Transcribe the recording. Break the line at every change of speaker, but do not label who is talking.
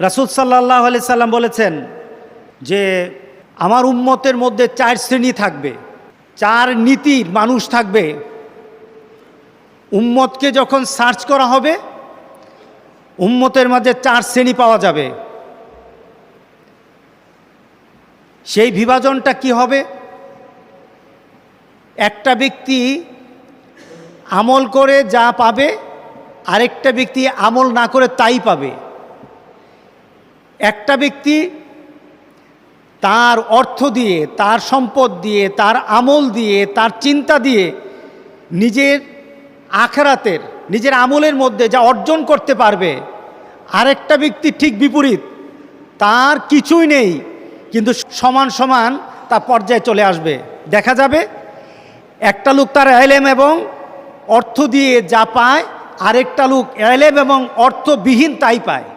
রাসূল সাল্লাল্লাহু আলাইহি সাল্লাম বলেছেন যে আমার উম্মতের মধ্যে 4 শ্রেণী থাকবে, 4 নীতির মানুষ থাকবে। উম্মতকে যখন সার্চ করা হবে উম্মতের মাঝে 4 শ্রেণী পাওয়া যাবে। সেই বিভাজনটা কি হবে? একটা ব্যক্তি আমল করে যা পাবে, আরেকটা ব্যক্তি আমল না করে তাই পাবে। একটা ব্যক্তি তার অর্থ দিয়ে, তার সম্পদ দিয়ে, তার আমল দিয়ে, তার চিন্তা দিয়ে নিজের আখিরাতের, নিজের আমলের মধ্যে যা অর্জন করতে পারবে। আরেকটা ব্যক্তি ঠিক বিপরীত, তার কিছুই নেই কিন্তু সমান সমান তার পর্যায়ে চলে আসবে। দেখা যাবে একটা লোক তার ইলম এবং অর্থ দিয়ে যা পায়, আরেকটা লোক ইলম এবং অর্থবিহীন তাই পায়।